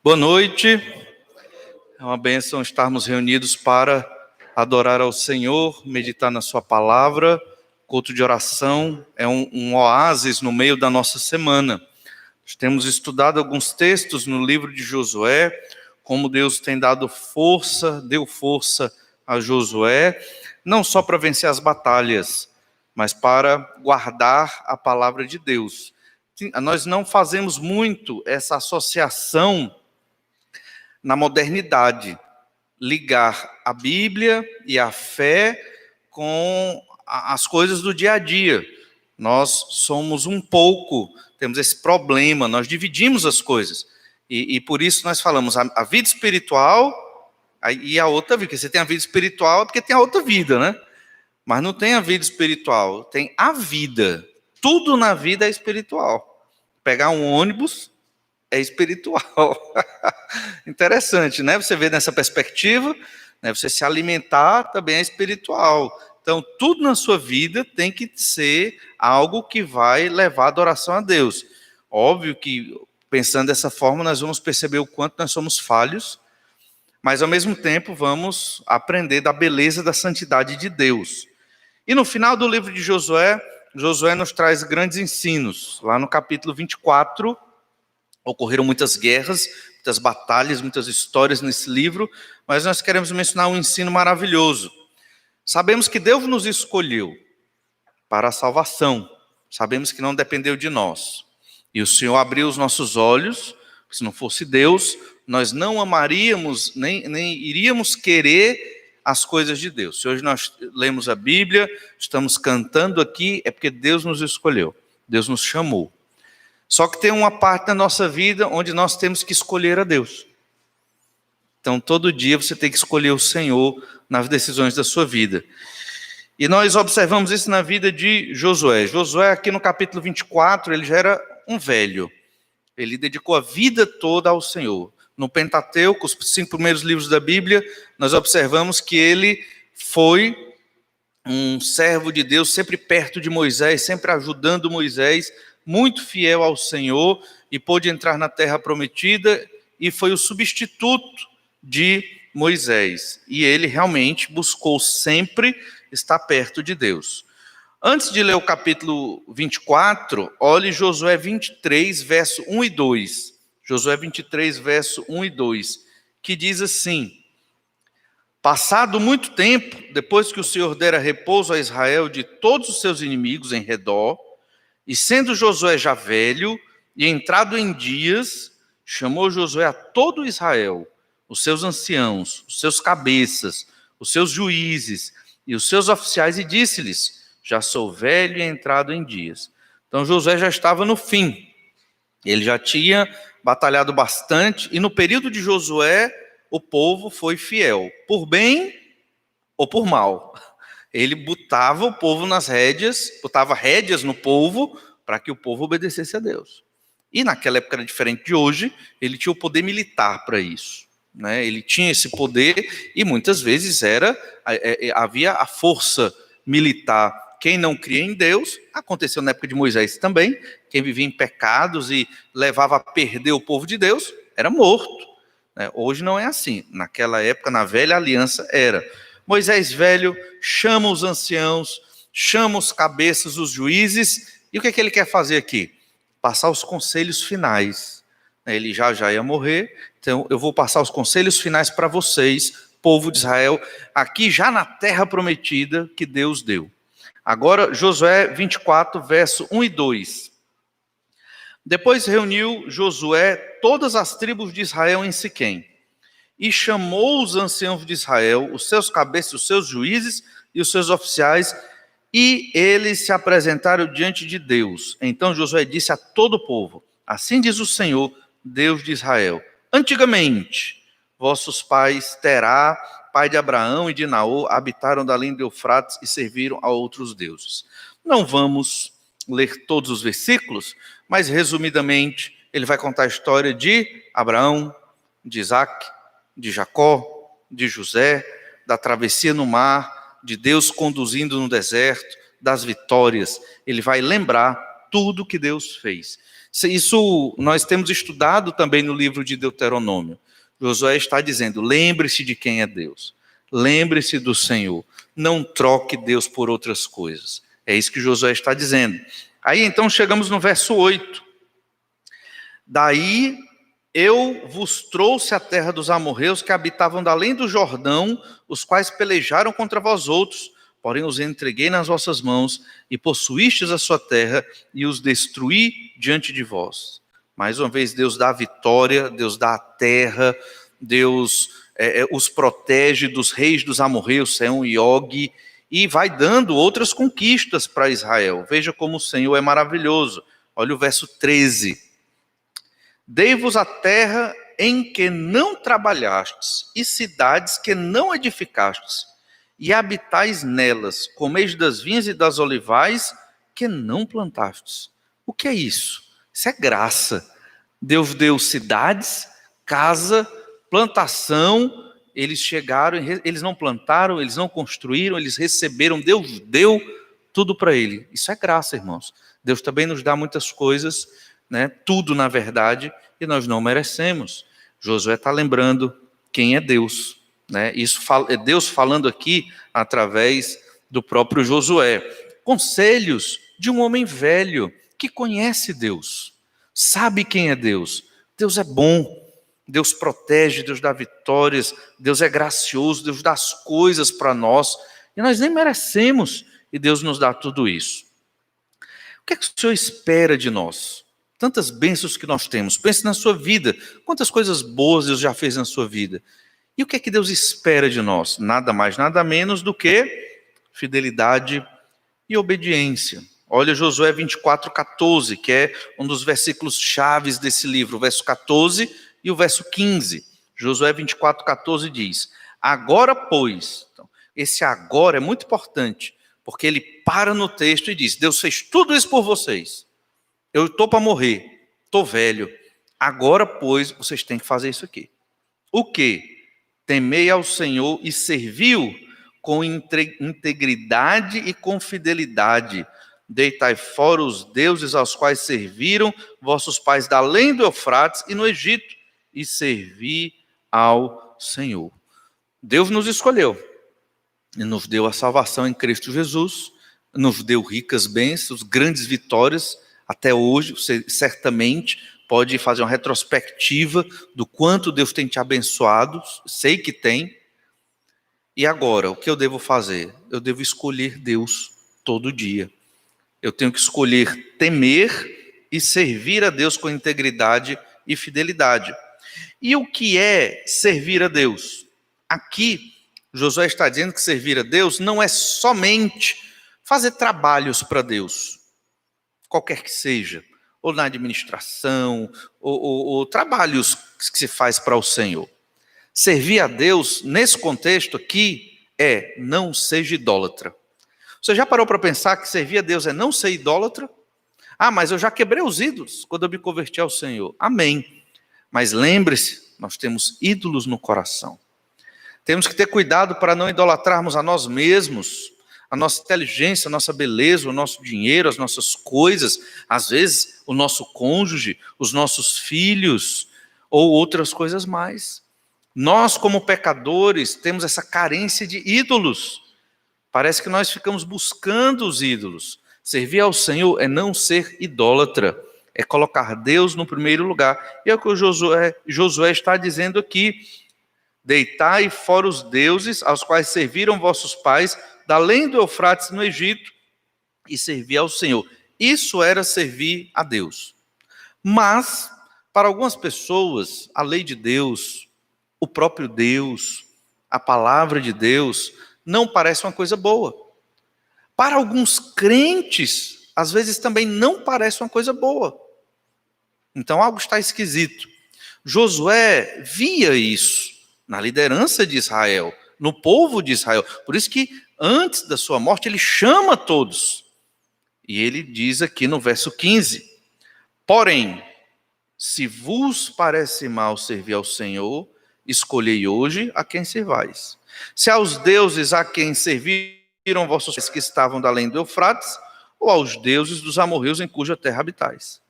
Boa noite, é uma bênção estarmos reunidos para adorar ao Senhor, meditar na sua palavra. Culto de oração é um oásis no meio da nossa semana. Nós temos estudado alguns textos no livro de Josué, como Deus tem deu força a Josué, não só para vencer as batalhas, mas para guardar a palavra de Deus. Nós não fazemos muito essa associação na modernidade, ligar a Bíblia e a fé com as coisas do dia a dia. Nós somos temos esse problema, nós dividimos as coisas. E por isso nós falamos a vida espiritual e a outra vida. Porque você tem a vida espiritual porque tem a outra vida, né? Mas não tem a vida espiritual, tem a vida. Tudo na vida é espiritual. Pegar um ônibus é espiritual. Interessante, né? Você vê nessa perspectiva, né? Você se alimentar também é espiritual. Então, tudo na sua vida tem que ser algo que vai levar a adoração a Deus. Óbvio que, pensando dessa forma, nós vamos perceber o quanto nós somos falhos, mas, ao mesmo tempo, vamos aprender da beleza da santidade de Deus. E no final do livro de Josué, Josué nos traz grandes ensinos. Lá no capítulo 24, ocorreram muitas guerras, muitas batalhas, muitas histórias nesse livro, mas nós queremos mencionar um ensino maravilhoso. Sabemos que Deus nos escolheu para a salvação, sabemos que não dependeu de nós. E o Senhor abriu os nossos olhos, se não fosse Deus, nós não amaríamos, nem iríamos querer as coisas de Deus. Se hoje nós lemos a Bíblia, estamos cantando aqui, é porque Deus nos escolheu, Deus nos chamou. Só que tem uma parte da nossa vida onde nós temos que escolher a Deus. Então, todo dia você tem que escolher o Senhor nas decisões da sua vida. E nós observamos isso na vida de Josué. Josué, aqui no capítulo 24, ele já era um velho. Ele dedicou a vida toda ao Senhor. No Pentateuco, os 5 primeiros livros da Bíblia, nós observamos que ele foi um servo de Deus, sempre perto de Moisés, sempre ajudando Moisés, muito fiel ao Senhor, e pôde entrar na terra prometida, e foi o substituto de Moisés. E ele realmente buscou sempre estar perto de Deus. Antes de ler o capítulo 24, olhe Josué 23, verso 1 e 2. Josué 23, verso 1 e 2, que diz assim: passado muito tempo, depois que o Senhor dera repouso a Israel de todos os seus inimigos em redor, e sendo Josué já velho e entrado em dias, chamou Josué a todo Israel, os seus anciãos, os seus cabeças, os seus juízes e os seus oficiais, e disse-lhes: já sou velho e entrado em dias. Então Josué já estava no fim, ele já tinha batalhado bastante, e no período de Josué, o povo foi fiel, por bem ou por mal. Ele botava o povo nas rédeas, botava rédeas no povo, para que o povo obedecesse a Deus. E naquela época era diferente de hoje, ele tinha o poder militar para isso, né? Ele tinha esse poder, e muitas vezes havia a força militar. Quem não cria em Deus, aconteceu na época de Moisés também, quem vivia em pecados e levava a perder o povo de Deus, era morto. Hoje não é assim, naquela época, na velha aliança, era. Moisés velho chama os anciãos, chama os cabeças, os juízes, e o que é que ele quer fazer aqui? Passar os conselhos finais. Ele já ia morrer, então eu vou passar os conselhos finais para vocês, povo de Israel, aqui já na terra prometida que Deus deu. Agora, Josué 24, verso 1 e 2. Depois reuniu Josué todas as tribos de Israel em Siquém, e chamou os anciãos de Israel, os seus cabeças, os seus juízes e os seus oficiais, e eles se apresentaram diante de Deus. Então Josué disse a todo o povo: assim diz o Senhor, Deus de Israel: antigamente, vossos pais, Terá, pai de Abraão e de Naor, habitaram da além do Eufrates e serviram a outros deuses. Não vamos ler todos os versículos, mas resumidamente, ele vai contar a história de Abraão, de Isaac, de Jacó, de José, da travessia no mar, de Deus conduzindo no deserto, das vitórias. Ele vai lembrar tudo que Deus fez. Isso nós temos estudado também no livro de Deuteronômio. Josué está dizendo: lembre-se de quem é Deus, lembre-se do Senhor, não troque Deus por outras coisas. É isso que Josué está dizendo. Aí então chegamos no verso 8. Daí eu vos trouxe a terra dos amorreus que habitavam da além do Jordão, os quais pelejaram contra vós outros, porém os entreguei nas vossas mãos, e possuístes a sua terra, e os destruí diante de vós. Mais uma vez, Deus dá a vitória, Deus dá a terra, Deus os protege dos reis dos amorreus, Sehon e Og, e vai dando outras conquistas para Israel. Veja como o Senhor é maravilhoso. Olha o verso 13. Dei-vos a terra em que não trabalhastes, e cidades que não edificastes, e habitais nelas, comeis das vinhas e das olivais que não plantastes. O que é isso? Isso é graça. Deus deu cidades, casa, plantação. Eles chegaram, eles não plantaram, eles não construíram, eles receberam. Deus deu tudo para ele. Isso é graça, irmãos. Deus também nos dá muitas coisas, né? Tudo na verdade, e nós não merecemos. Josué está lembrando quem é Deus, né? Isso é Deus falando aqui através do próprio Josué. Conselhos de um homem velho que conhece Deus, sabe quem é Deus. Deus é bom, Deus protege, Deus dá vitórias, Deus é gracioso, Deus dá as coisas para nós, e nós nem merecemos, e Deus nos dá tudo isso. O que é que o Senhor espera de nós? Tantas bênçãos que nós temos. Pense na sua vida. Quantas coisas boas Deus já fez na sua vida. E o que é que Deus espera de nós? Nada mais, nada menos do que fidelidade e obediência. Olha Josué 24:14, que é um dos versículos chaves desse livro. O verso 14 e o verso 15. Josué 24:14 diz: agora, pois... Então, esse agora é muito importante, porque ele para no texto e diz: Deus fez tudo isso por vocês. Eu estou para morrer, estou velho. Agora, pois, vocês têm que fazer isso aqui. O quê? Temei ao Senhor e serviu com integridade e com fidelidade. Deitai fora os deuses aos quais serviram vossos pais da além do Eufrates e no Egito, e servi ao Senhor. Deus nos escolheu e nos deu a salvação em Cristo Jesus, nos deu ricas bênçãos, grandes vitórias. Até hoje, você certamente pode fazer uma retrospectiva do quanto Deus tem te abençoado, sei que tem. E agora, o que eu devo fazer? Eu devo escolher Deus todo dia. Eu tenho que escolher temer e servir a Deus com integridade e fidelidade. E o que é servir a Deus? Aqui, Josué está dizendo que servir a Deus não é somente fazer trabalhos para Deus, qualquer que seja, ou na administração, ou trabalhos que se faz para o Senhor. Servir a Deus, nesse contexto aqui, é não seja idólatra. Você já parou para pensar que servir a Deus é não ser idólatra? Ah, mas eu já quebrei os ídolos quando eu me converti ao Senhor. Amém. Mas lembre-se, nós temos ídolos no coração. Temos que ter cuidado para não idolatrarmos a nós mesmos, a nossa inteligência, a nossa beleza, o nosso dinheiro, as nossas coisas, às vezes o nosso cônjuge, os nossos filhos ou outras coisas mais. Nós, como pecadores, temos essa carência de ídolos. Parece que nós ficamos buscando os ídolos. Servir ao Senhor é não ser idólatra, é colocar Deus no primeiro lugar. E é o que o Josué está dizendo aqui: deitai fora os deuses aos quais serviram vossos pais, da além do Eufrates no Egito, e servir ao Senhor. Isso era servir a Deus. Mas, para algumas pessoas, a lei de Deus, o próprio Deus, a palavra de Deus, não parece uma coisa boa. Para alguns crentes, às vezes também não parece uma coisa boa. Então algo está esquisito. Josué via isso na liderança de Israel, no povo de Israel. Por isso que antes da sua morte ele chama todos. E ele diz aqui no verso 15: porém, se vos parece mal servir ao Senhor, escolhei hoje a quem servais. Se aos deuses a quem serviram vossos pais que estavam da além do Eufrates, ou aos deuses dos amorreus em cuja terra habitais.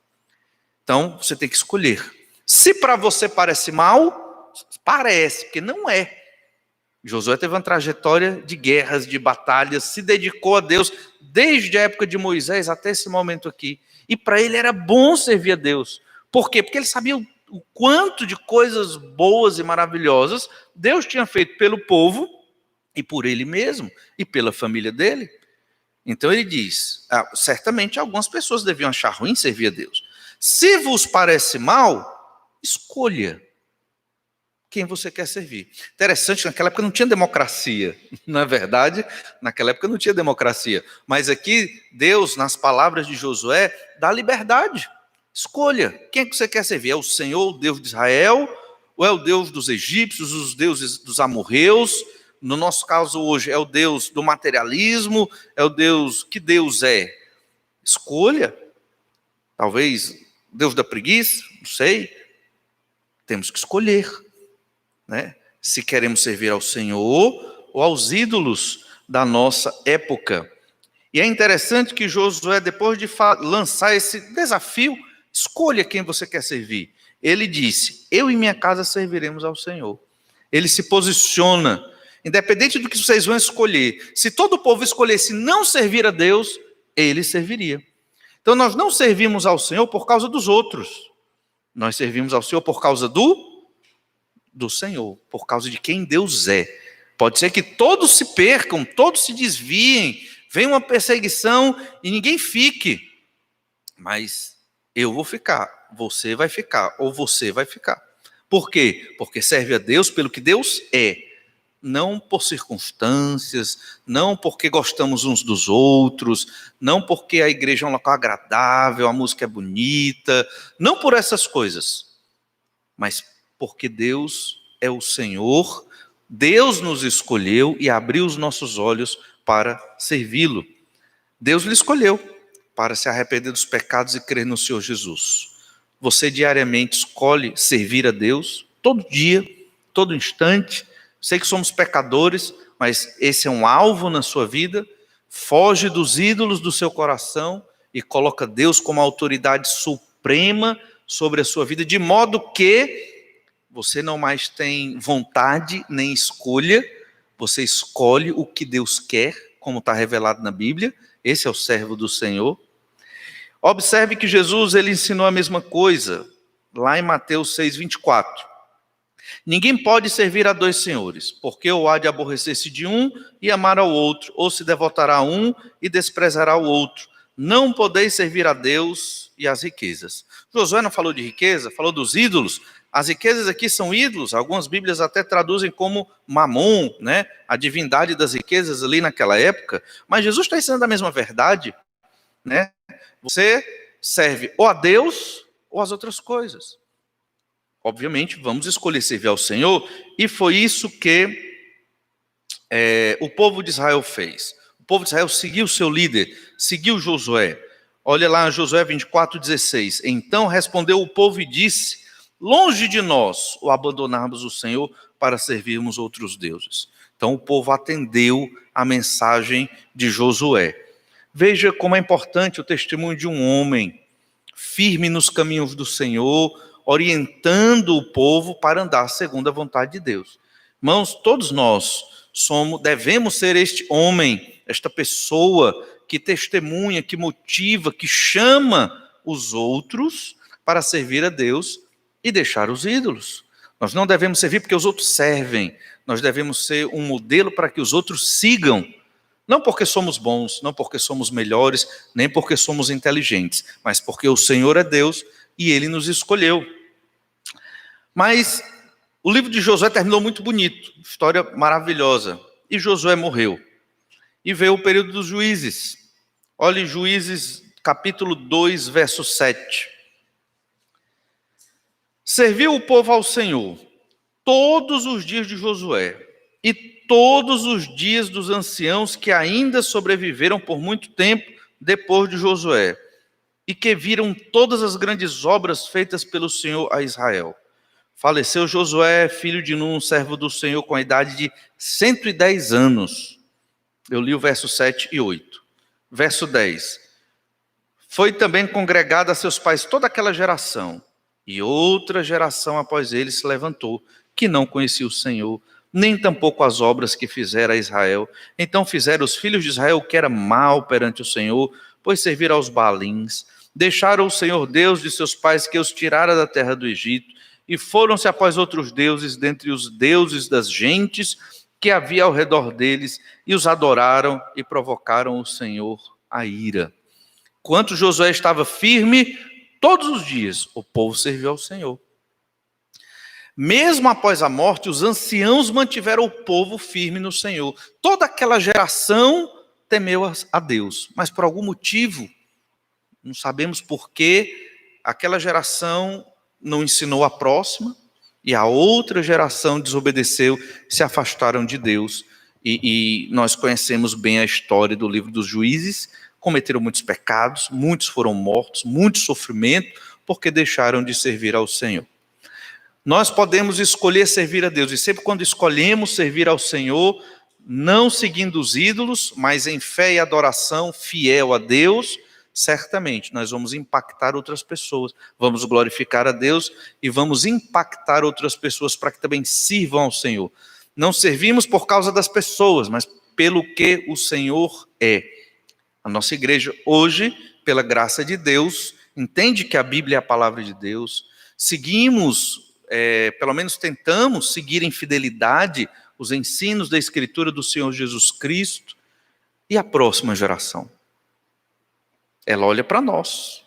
Então, você tem que escolher. Se para você parece mal, parece, porque não é. Josué teve uma trajetória de guerras, de batalhas, se dedicou a Deus desde a época de Moisés até esse momento aqui. E para ele era bom servir a Deus. Por quê? Porque ele sabia o quanto de coisas boas e maravilhosas Deus tinha feito pelo povo e por ele mesmo e pela família dele. Então ele diz, certamente algumas pessoas deviam achar ruim servir a Deus. Se vos parece mal, escolha quem você quer servir. Interessante, naquela época não tinha democracia, não é verdade? Naquela época não tinha democracia. Mas aqui, Deus, nas palavras de Josué, dá liberdade. Escolha, quem é que você quer servir? É o Senhor, o Deus de Israel, ou é o Deus dos egípcios, os deuses dos amorreus? No nosso caso hoje, é o Deus do materialismo, é o Deus, que Deus é? Escolha. Talvez Deus da preguiça, não sei. Temos que escolher. Né? Se queremos servir ao Senhor ou aos ídolos da nossa época. E é interessante que Josué, depois de lançar esse desafio, escolha quem você quer servir. Ele disse, eu e minha casa serviremos ao Senhor. Ele se posiciona, independente do que vocês vão escolher. Se todo o povo escolhesse não servir a Deus, ele serviria. Então nós não servimos ao Senhor por causa dos outros. Nós servimos ao Senhor por causa do Senhor, por causa de quem Deus é. Pode ser que todos se percam, todos se desviem, venha uma perseguição e ninguém fique. Mas eu vou ficar, você vai ficar, ou você vai ficar. Por quê? Porque serve a Deus pelo que Deus é. Não por circunstâncias, não porque gostamos uns dos outros, não porque a igreja é um local agradável, a música é bonita, não por essas coisas, mas porque Deus é o Senhor, Deus nos escolheu e abriu os nossos olhos para servi-lo. Deus lhe escolheu para se arrepender dos pecados e crer no Senhor Jesus. Você diariamente escolhe servir a Deus, todo dia, todo instante. Sei que somos pecadores, mas esse é um alvo na sua vida. Foge dos ídolos do seu coração e coloca Deus como autoridade suprema sobre a sua vida, de modo que você não mais tem vontade nem escolha, você escolhe o que Deus quer, como está revelado na Bíblia. Esse é o servo do Senhor. Observe que Jesus ele ensinou a mesma coisa, lá em Mateus 6:24. Ninguém pode servir a dois senhores, porque ou há de aborrecer-se de um e amar ao outro, ou se devotará a um e desprezará o outro. Não podeis servir a Deus e às riquezas. Josué não falou de riqueza, falou dos ídolos. As riquezas aqui são ídolos, algumas Bíblias até traduzem como Mamon, né? A divindade das riquezas ali naquela época. Mas Jesus está ensinando a mesma verdade, né? Você serve ou a Deus ou às outras coisas. Obviamente, vamos escolher servir ao Senhor, e foi isso que o povo de Israel fez. O povo de Israel seguiu o seu líder, seguiu Josué. Olha lá, Josué 24:16. Então respondeu o povo e disse: longe de nós o abandonarmos o Senhor para servirmos outros deuses. Então o povo atendeu a mensagem de Josué. Veja como é importante o testemunho de um homem firme nos caminhos do Senhor, orientando o povo para andar segundo a vontade de Deus. Irmãos, todos nós devemos ser este homem, esta pessoa que testemunha, que motiva, que chama os outros para servir a Deus e deixar os ídolos. Nós não devemos servir porque os outros servem. Nós devemos ser um modelo para que os outros sigam. Não porque somos bons, não porque somos melhores, nem porque somos inteligentes, mas porque o Senhor é Deus e Ele nos escolheu. Mas o livro de Josué terminou muito bonito, história maravilhosa. E Josué morreu. E veio o período dos juízes. Olhe Juízes capítulo 2, verso 7. Serviu o povo ao Senhor todos os dias de Josué e todos os dias dos anciãos que ainda sobreviveram por muito tempo depois de Josué, e que viram todas as grandes obras feitas pelo Senhor a Israel. Faleceu Josué, filho de Num, servo do Senhor, com a idade de 110 anos. Eu li o verso 7 e 8. Verso 10. Foi também congregada a seus pais toda aquela geração, e outra geração após ele se levantou, que não conhecia o Senhor, nem tampouco as obras que fizera a Israel. Então fizeram os filhos de Israel o que era mal perante o Senhor, pois serviram aos Baalins. Deixaram o Senhor Deus de seus pais, que os tirara da terra do Egito, e foram-se após outros deuses, dentre os deuses das gentes que havia ao redor deles, e os adoraram e provocaram o Senhor a ira. Enquanto Josué estava firme, todos os dias o povo serviu ao Senhor. Mesmo após a morte, os anciãos mantiveram o povo firme no Senhor. Toda aquela geração temeu a Deus, mas por algum motivo, não sabemos por que, aquela geração não ensinou a próxima, e a outra geração desobedeceu, se afastaram de Deus. E nós conhecemos bem a história do livro dos Juízes. Cometeram muitos pecados, muitos foram mortos, muito sofrimento, porque deixaram de servir ao Senhor. Nós podemos escolher servir a Deus, e sempre quando escolhemos servir ao Senhor, não seguindo os ídolos, mas em fé e adoração, fiel a Deus, certamente nós vamos impactar outras pessoas, vamos glorificar a Deus e vamos impactar outras pessoas para que também sirvam ao Senhor. Não servimos por causa das pessoas, mas pelo que o Senhor é. A nossa igreja hoje, pela graça de Deus, entende que a Bíblia é a palavra de Deus, seguimos, pelo menos tentamos seguir em fidelidade os ensinos da Escritura do Senhor Jesus Cristo. E a próxima geração? Ela olha para nós,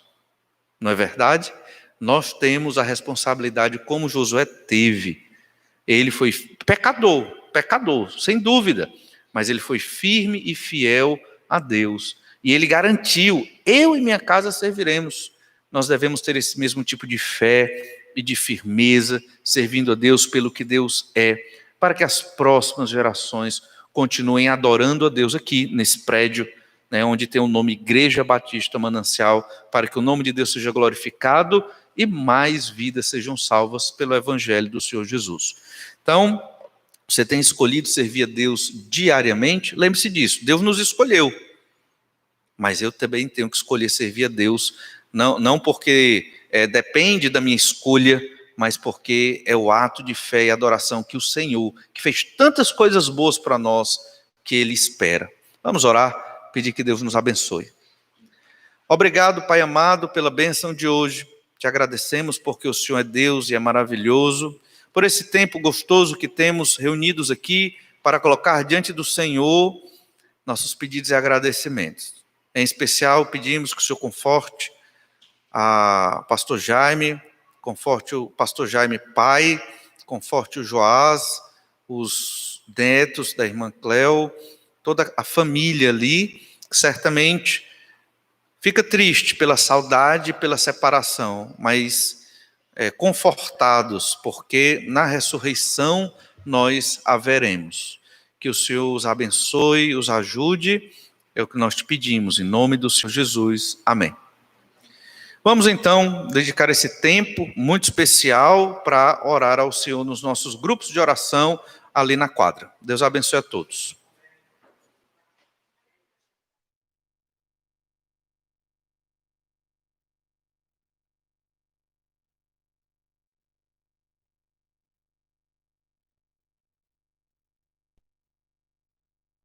não é verdade? Nós temos a responsabilidade como Josué teve. Ele foi pecador, sem dúvida, mas ele foi firme e fiel a Deus. E ele garantiu, eu e minha casa serviremos. Nós devemos ter esse mesmo tipo de fé e de firmeza, servindo a Deus pelo que Deus é, para que as próximas gerações continuem adorando a Deus aqui, nesse prédio, onde tem o nome Igreja Batista Manancial, para que o nome de Deus seja glorificado e mais vidas sejam salvas pelo Evangelho do Senhor Jesus. Então, você tem escolhido servir a Deus diariamente? Lembre-se disso, Deus nos escolheu, mas eu também tenho que escolher servir a Deus, não porque depende da minha escolha, mas porque é o ato de fé e adoração que o Senhor, que fez tantas coisas boas para nós, que Ele espera. Vamos orar, pedir que Deus nos abençoe. Obrigado, Pai amado, pela bênção de hoje. Te agradecemos porque o Senhor é Deus e é maravilhoso, por esse tempo gostoso que temos reunidos aqui para colocar diante do Senhor nossos pedidos e agradecimentos. Em especial, pedimos que o Senhor conforte a pastor Jaime, conforte o pastor Jaime pai, conforte o Joás, os netos da irmã Cleo, toda a família ali, que certamente fica triste pela saudade e pela separação, mas confortados, porque na ressurreição nós haveremos. Que o Senhor os abençoe, os ajude, é o que nós te pedimos, em nome do Senhor Jesus. Amém. Vamos então dedicar esse tempo muito especial para orar ao Senhor nos nossos grupos de oração ali na quadra. Deus abençoe a todos.